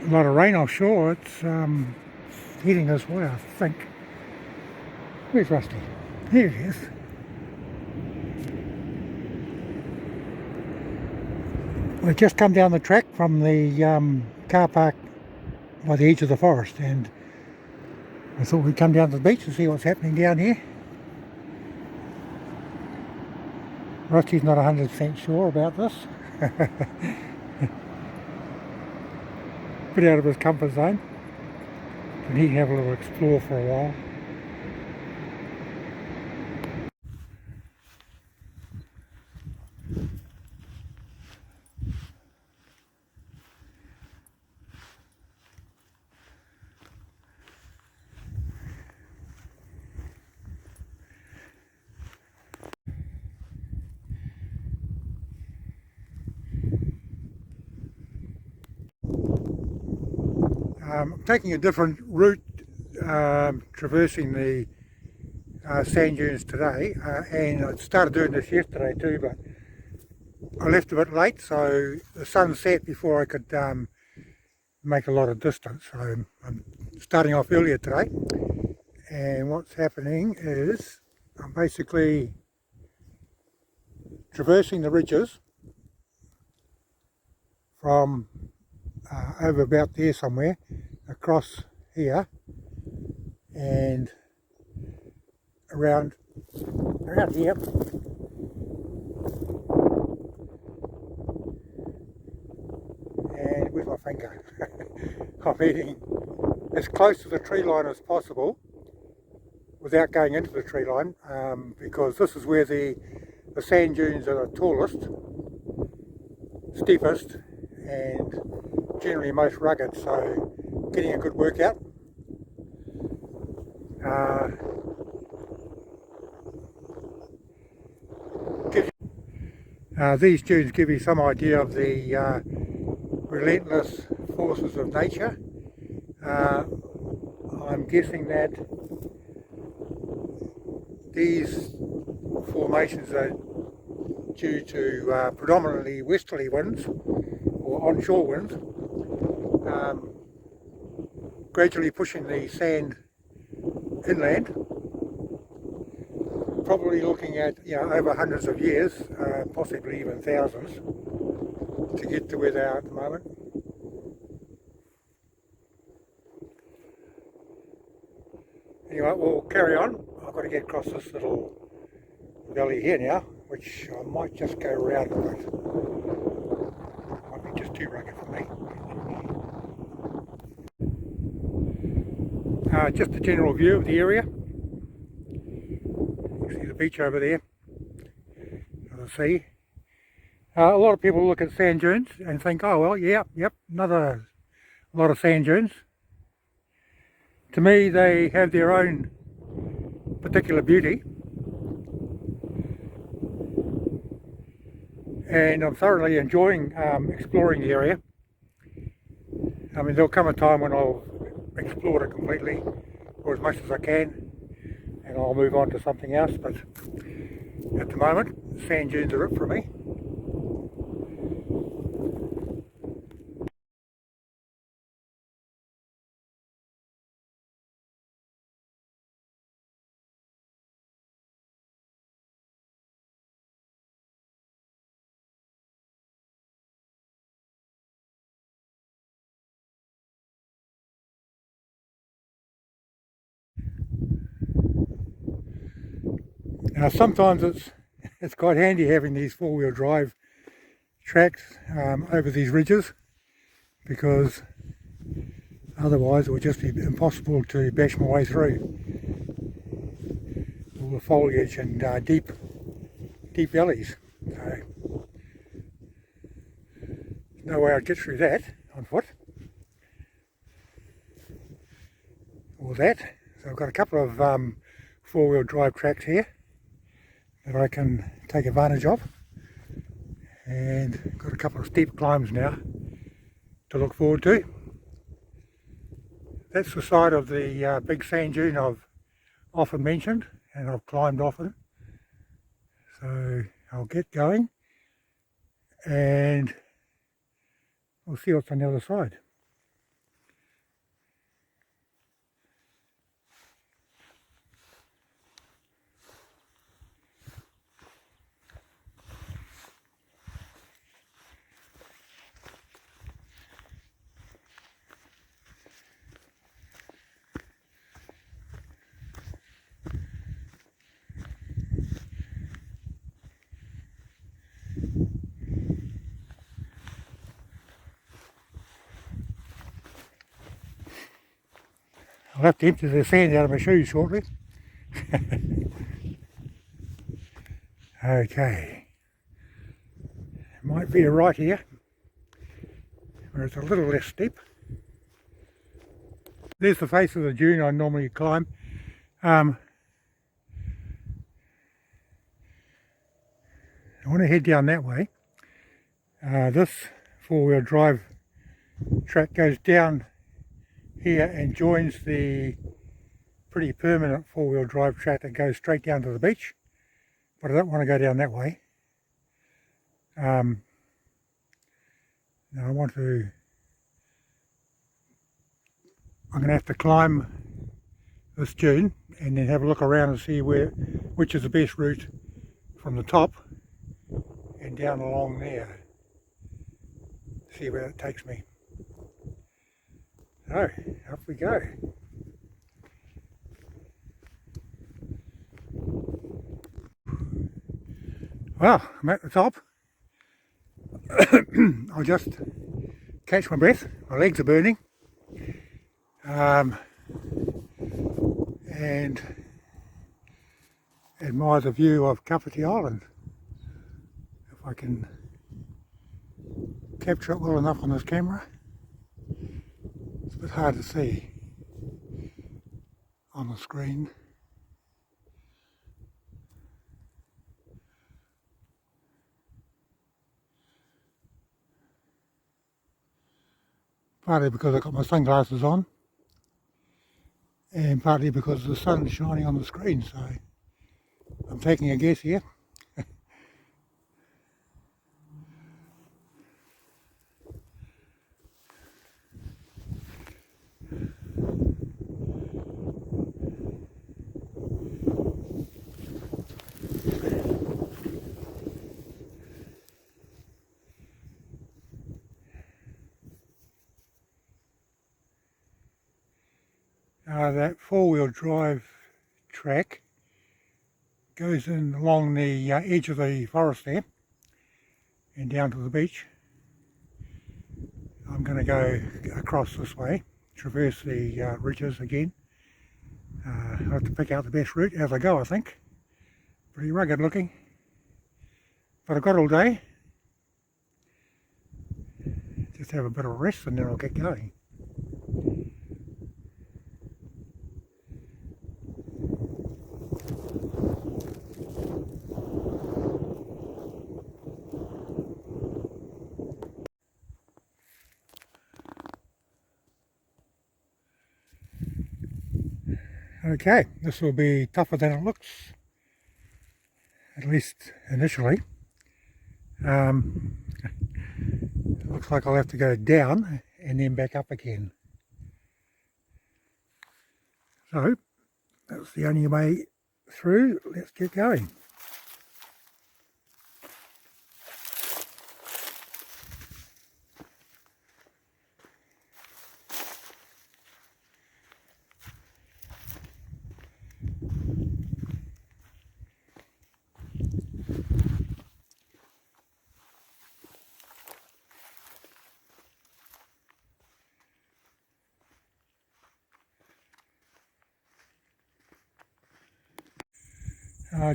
a lot of rain offshore. It's heading this way, I think. Where's Rusty? Here he is. We've just come down the track from the car park by the edge of the forest, and I thought we'd come down to the beach and see what's happening down here. Rusty's not 100% sure about this. Bit out of his comfort zone, and he can have a little explore for a while. I'm taking a different route, traversing the sand dunes today, and I started doing this yesterday too, but I left a bit late, so the sun set before I could make a lot of distance. So I'm starting off earlier today, and what's happening is I'm basically traversing the ridges from over about there somewhere, across here, and around here, and where's my finger? I'm heading as close to the tree line as possible without going into the tree line, because this is where the sand dunes are the tallest, steepest, and generally most rugged, so getting a good workout. These dunes give you some idea of the relentless forces of nature. I'm guessing that these formations are due to predominantly westerly winds or onshore winds, gradually pushing the sand inland, probably looking at over hundreds of years, possibly even thousands, to get to where they are at the moment. Anyway, we'll carry on. I've got to get across this little valley here now, which I might just go around a bit. Might be just too rugged for me. Just a general view of the area. You see the beach over there, the sea. A lot of people look at sand dunes and think, oh well, yep, another lot of sand dunes. To me, they have their own particular beauty, and I'm thoroughly enjoying exploring the area. I mean, there'll come a time when I'll explore it completely, or as much as I can, and I'll move on to something else, but at the moment, sand dunes are it for me. Now sometimes it's quite handy having these four-wheel drive tracks over these ridges, because otherwise it would just be impossible to bash my way through all the foliage and deep valleys. So no way I'd get through that on foot or that. So I've got a couple of four-wheel drive tracks here that I can take advantage of, and got a couple of steep climbs now to look forward to. That's the side of the big sand dune I've often mentioned and I've climbed often. So I'll get going and we'll see what's on the other side. I'll have to empty the sand out of my shoes shortly. Okay. Might be a right here, where it's a little less steep. There's the face of the dune I normally climb. I want to head down that way. This four-wheel drive track goes down here and joins the pretty permanent four-wheel drive track that goes straight down to the beach, but I don't want to go down that way. Now I'm going to have to climb this dune and then have a look around and see which is the best route from the top and down along there. See where it takes me. So, up we go. Well, I'm at the top. I'll just catch my breath. My legs are burning. And admire the view of Kapiti Island. If I can capture it well enough on this camera. It's a bit hard to see on the screen. Partly because I've got my sunglasses on, and partly because the sun's shining on the screen, so I'm taking a guess here. That four-wheel drive track goes in along the edge of the forest there and down to the beach. I'm going to go across this way, traverse the ridges again. I'll have to pick out the best route as I go, I think. Pretty rugged looking, but I've got all day. Just have a bit of a rest and then I'll get going. Okay, this will be tougher than it looks, at least initially. It looks like I'll have to go down and then back up again. So, that's the only way through. Let's get going.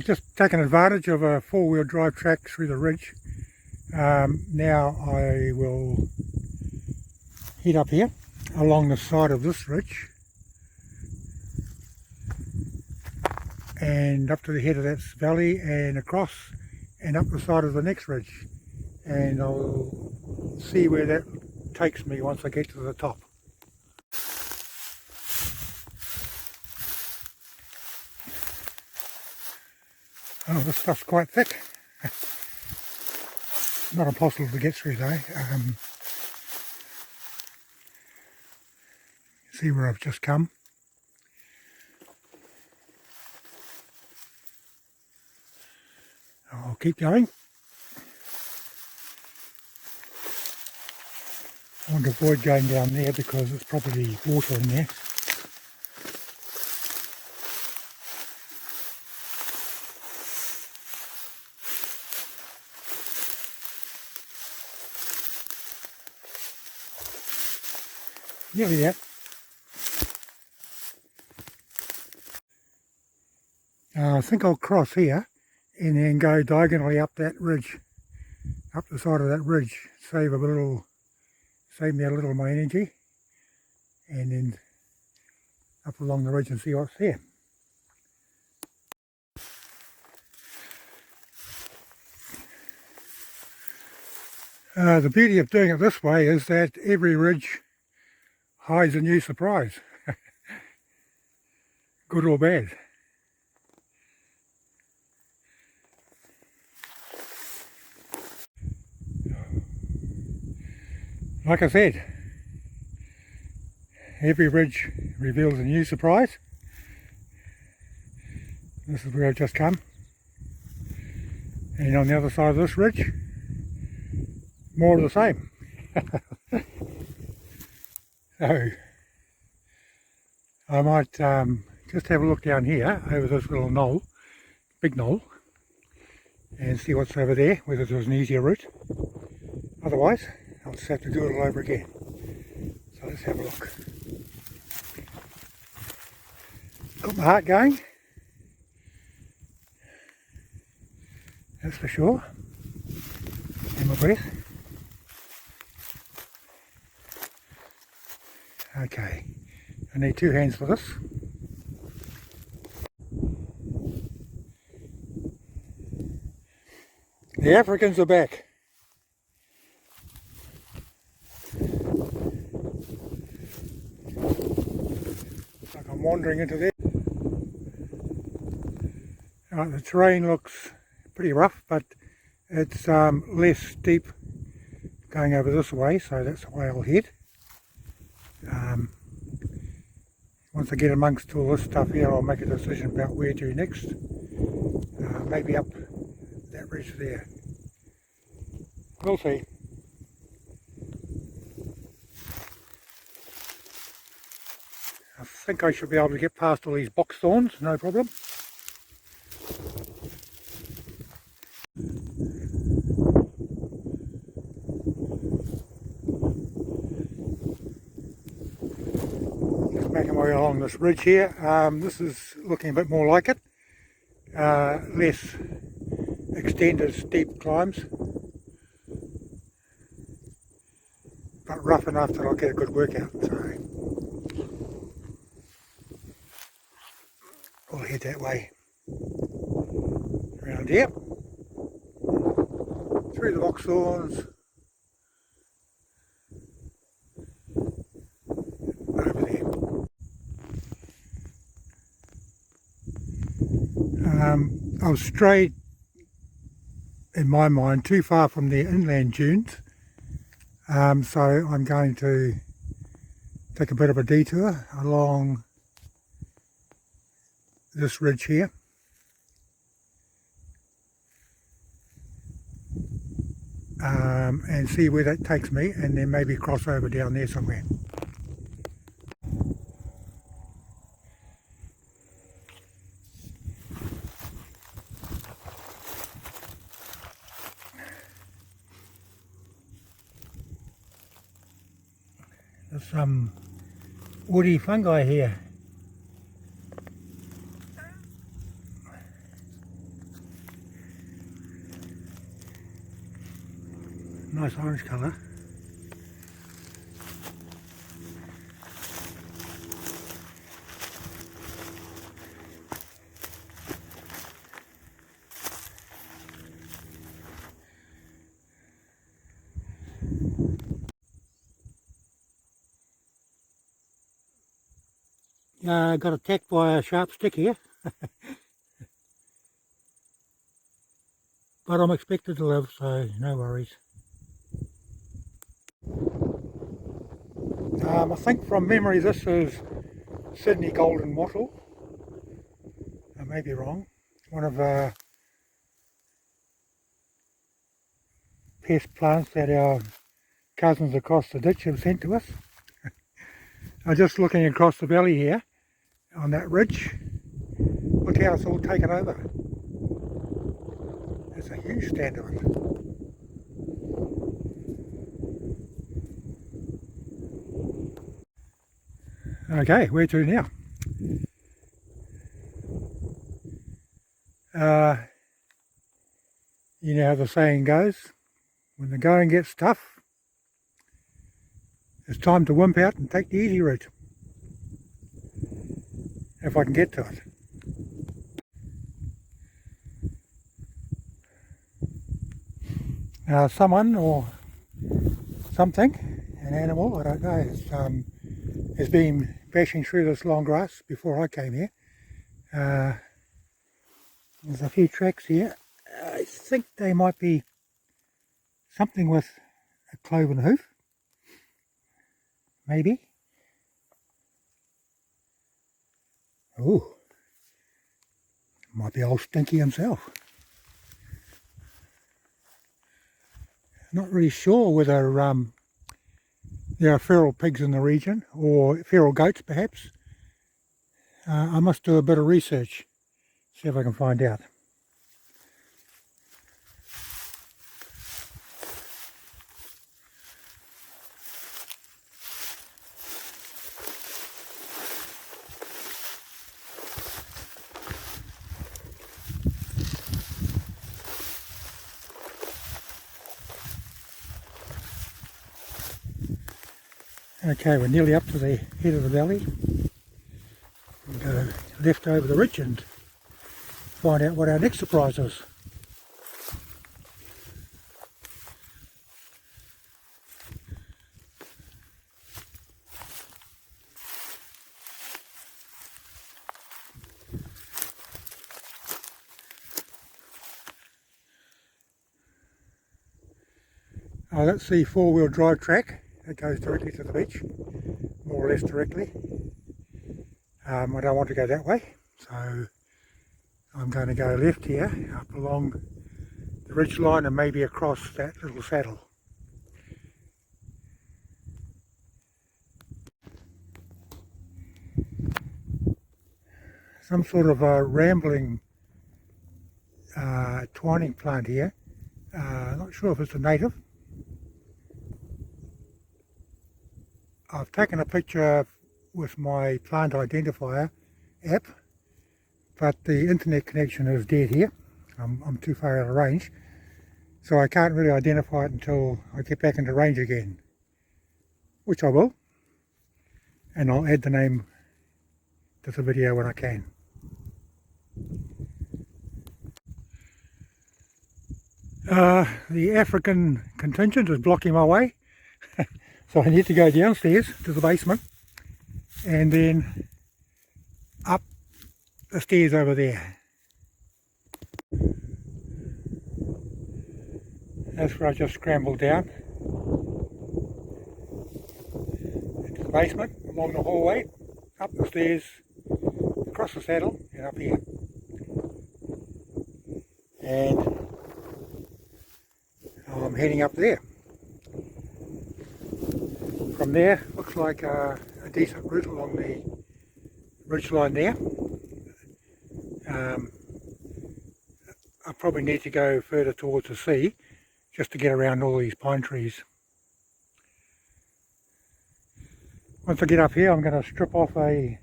Just taking advantage of a four-wheel drive track through the ridge. Now I will head up here along the side of this ridge and up to the head of that valley and across and up the side of the next ridge, and I'll see where that takes me once I get to the top. Oh, this stuff's quite thick. Not impossible to get through though. See where I've just come. I'll keep going. I want to avoid going down there because it's probably water in there. Nearly there. I think I'll cross here and then go diagonally up that ridge, up the side of that ridge, save me a little of my energy, and then up along the ridge and see what's there. The beauty of doing it this way is that every ridge hides a new surprise, good or bad. Like I said, every ridge reveals a new surprise. This is where I've just come. And on the other side of this ridge, more of the same. So, I might just have a look down here over this little knoll, big knoll, and see what's over there, whether there's an easier route. Otherwise, I'll just have to do it all over again. So let's have a look. Got my heart going, that's for sure, and my breath. Okay, I need 2 hands for this. The Africans are back. Like I'm wandering into there. Right, the terrain looks pretty rough, but it's less steep going over this way, so that's the way I'll head. Once I get amongst all this stuff here, I'll make a decision about where to next. Maybe up that ridge there. We'll see. I think I should be able to get past all these box thorns, no problem. Making my way along this ridge here. This is looking a bit more like it. Less extended steep climbs, but rough enough that I'll get a good workout. So we'll head that way. Around here. Through the box thorns. Over there. I was strayed, in my mind, too far from the inland dunes, so I'm going to take a bit of a detour along this ridge here. And see where that takes me, and then maybe cross over down there somewhere. There's some woody fungi here. Nice orange colour. Got attacked by a sharp stick here. But I'm expected to live, so no worries. I think from memory this is Sydney golden wattle. I may be wrong. One of pest plants that our cousins across the ditch have sent to us. I'm just looking across the valley here on that ridge. Look how it's all taken over. There's a huge stand of it. Okay, where to now? You know how the saying goes, when the going gets tough, it's time to wimp out and take the easy route, if I can get to it. Someone or something, an animal, I don't know, has been bashing through this long grass before I came here. There's a few tracks here. I think they might be something with a cloven hoof, maybe. Oh, might be old Stinky himself. Not really sure whether there are feral pigs in the region, or feral goats perhaps. I must do a bit of research, see if I can find out. Okay, we're nearly up to the head of the valley. We'll go left over the ridge and find out what our next surprise is. Oh, that's the four-wheel drive track that goes directly to the beach, more or less directly. I don't want to go that way, so I'm going to go left here, up along the ridge line and maybe across that little saddle. Some sort of a rambling twining plant here. Not sure if it's a native. I've taken a picture with my plant identifier app, but the internet connection is dead here. I'm too far out of range, so I can't really identify it until I get back into range again, which I will, and I'll add the name to the video when I can. The African contingent is blocking my way. So I need to go downstairs to the basement and then up the stairs over there. That's where I just scrambled down into the basement, along the hallway, up the stairs, across the saddle and up here. And I'm heading up there. From there, looks like a decent route along the ridgeline there. I probably need to go further towards the sea just to get around all these pine trees. Once I get up here, I'm going to strip off a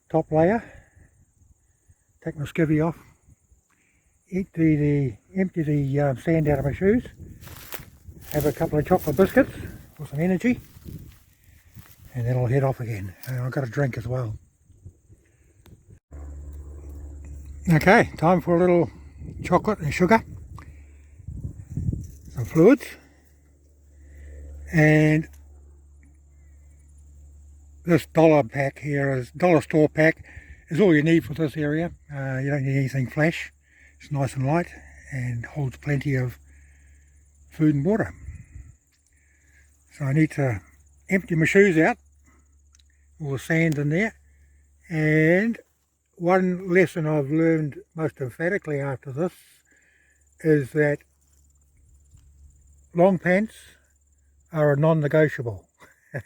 top layer, take my skivvy off, empty the sand out of my shoes, have a couple of chocolate biscuits for some energy, and then I'll head off again. And I've got a drink as well. Okay, time for a little chocolate and sugar, some fluids, and this dollar pack here is dollar store pack is all you need for this area. You don't need anything flash. It's nice and light and holds plenty of food and water. So I need to empty my shoes out, all the sand in there. And one lesson I've learned most emphatically after this is that long pants are a non-negotiable.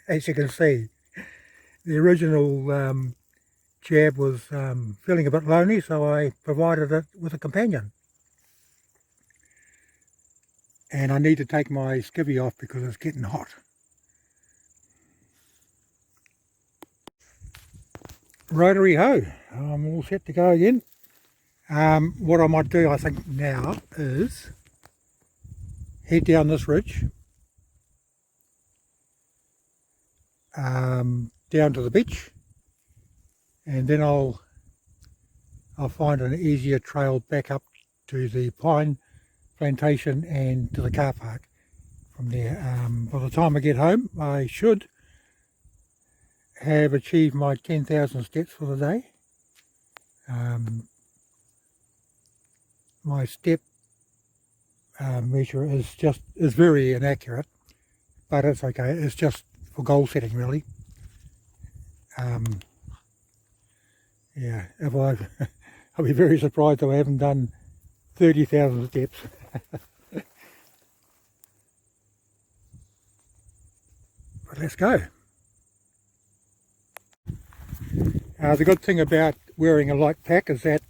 As you can see, the original jab was feeling a bit lonely, so I provided it with a companion. And I need to take my skivvy off because it's getting hot. Rotary ho, I'm all set to go again. What I might do, I think now, is head down this ridge, down to the beach, and then I'll find an easier trail back up to the pine plantation and to the car park from there. By the time I get home, I should have achieved my 10,000 steps for the day. My step measure is very inaccurate, but it's okay. It's just for goal setting, really. Yeah, if I'll be very surprised if I haven't done 30,000 steps. But let's go. The good thing about wearing a light pack is that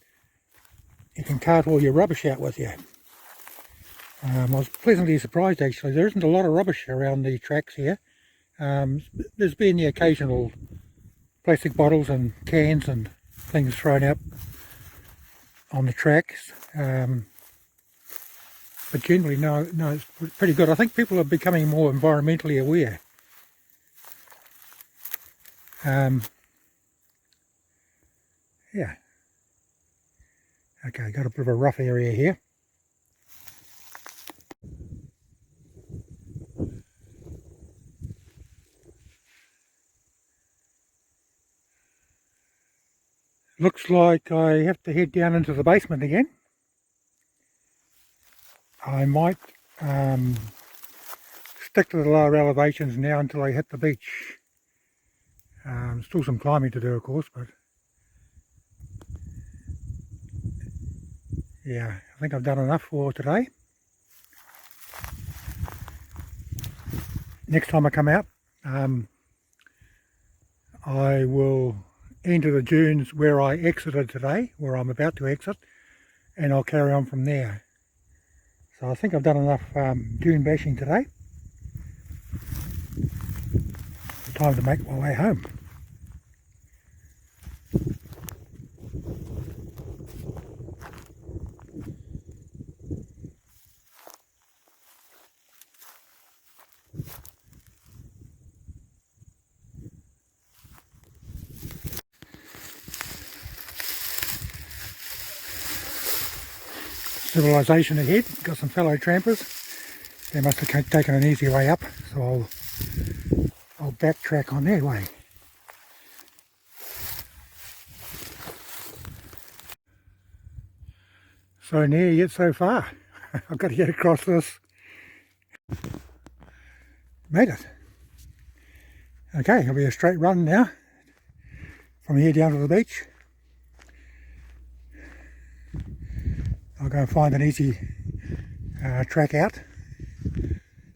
you can cart all your rubbish out with you. I was pleasantly surprised actually. There isn't a lot of rubbish around the tracks here. There's been the occasional plastic bottles and cans and things thrown out on the tracks. But generally, no, it's pretty good. I think people are becoming more environmentally aware. Yeah. Okay, got a bit of a rough area here. Looks like I have to head down into the basement again. I might stick to the lower elevations now until I hit the beach. Still some climbing to do, of course, but yeah, I think I've done enough for today. Next time I come out, I will enter the dunes where I exited today, where I'm about to exit, and I'll carry on from there. So I think I've done enough dune bashing today. Time to make my way home. Civilization ahead, got some fellow trampers. They must have taken an easy way up, so I'll backtrack on their way. So near yet so far. I've got to get across this. Made it. Okay, it'll be a straight run now from here down to the beach. I'll go and find an easy track out.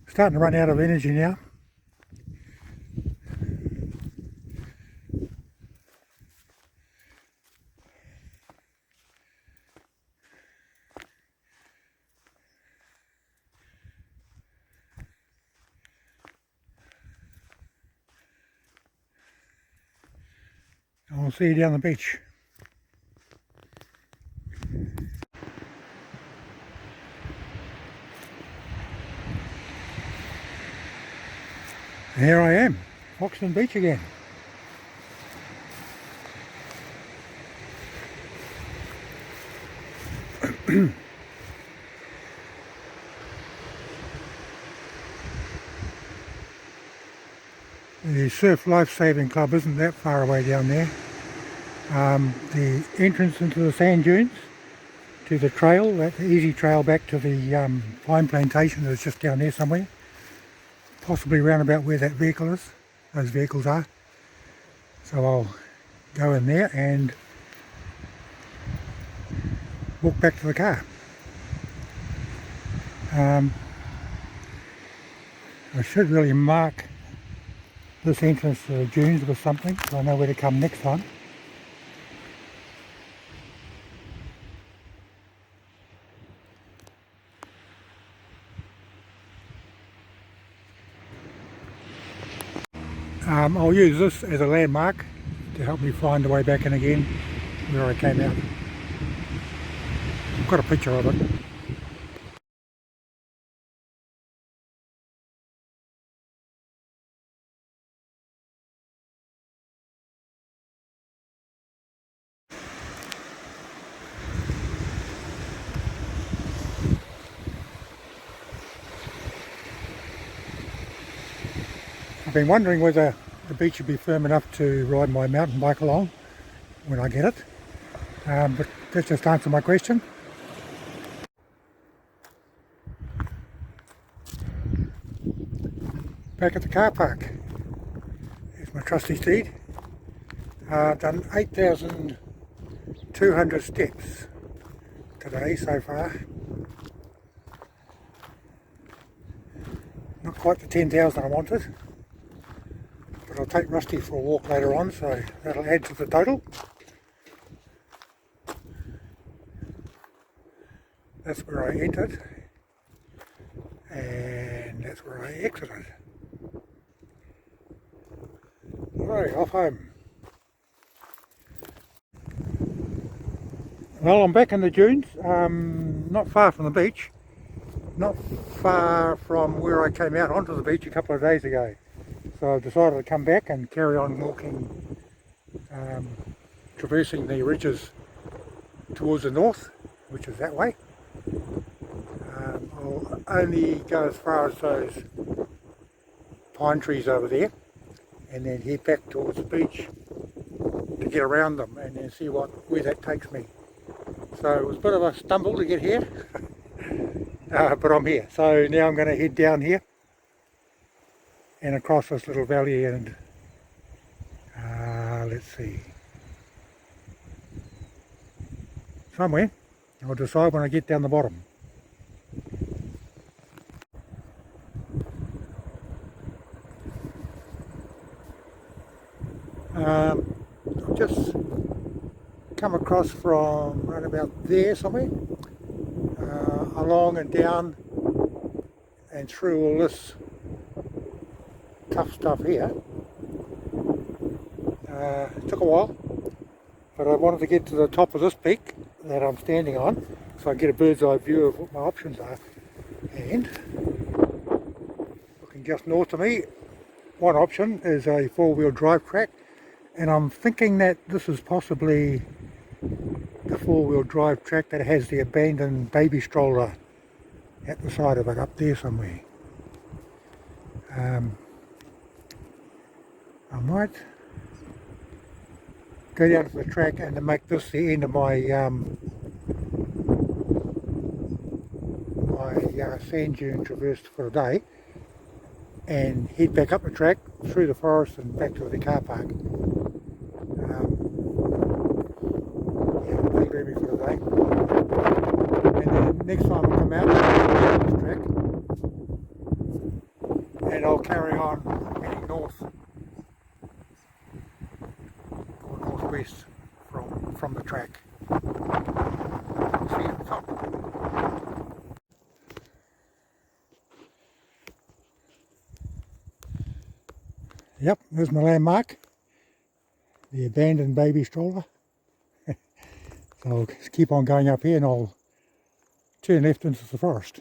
Starting to run out of energy now. I'll see you down the beach. Here I am, Foxton Beach again. The Surf Lifesaving Club isn't that far away down there. The entrance into the sand dunes, to the trail, that easy trail back to the pine plantation is just down there somewhere. Possibly round about where that vehicle is, those vehicles are. So I'll go in there and walk back to the car. I should really mark this entrance to the dunes with something so I know where to come next time. I'll use this as a landmark to help me find the way back in again where I came out. got a picture of it. I've been wondering whether the beach would be firm enough to ride my mountain bike along when I get it, but that just answered my question. Back at the car park. Here's my trusty steed. I've done 8,200 steps today so far. Not quite the 10,000 I wanted, but I'll take Rusty for a walk later on, so that'll add to the total. That's where I entered, and that's where I exited. Alright, off home. Well, I'm back in the dunes, not far from the beach, not far from where I came out onto the beach a couple of days ago. So I've decided to come back and carry on walking, traversing the ridges towards the north, which is that way. I'll only go as far as those pine trees over there, and then head back towards the beach to get around them and then see where that takes me. So it was a bit of a stumble to get here, but I'm here. So now I'm going to head down here and across this little valley, and let's see, somewhere. I'll decide when I get down the bottom. I've just come across from right about there somewhere, along and down and through all this tough stuff here. It took a while, but I wanted to get to the top of this peak that I'm standing on so I get a bird's eye view of what my options are. And looking just north of me, one option is a four-wheel drive track, and I'm thinking that this is possibly the four-wheel drive track that has the abandoned baby stroller at the side of it, up there somewhere. I might go down to the track and to make this the end of my sand dune traverse for the day, and head back up the track through the forest and back to the car park. That'll be me for the day. And then next time I come out on this track, and I'll carry on heading north or northwest from the track. See you at the top. Yep, there's my landmark, the abandoned baby stroller. So I'll just keep on going up here and I'll turn left into the forest.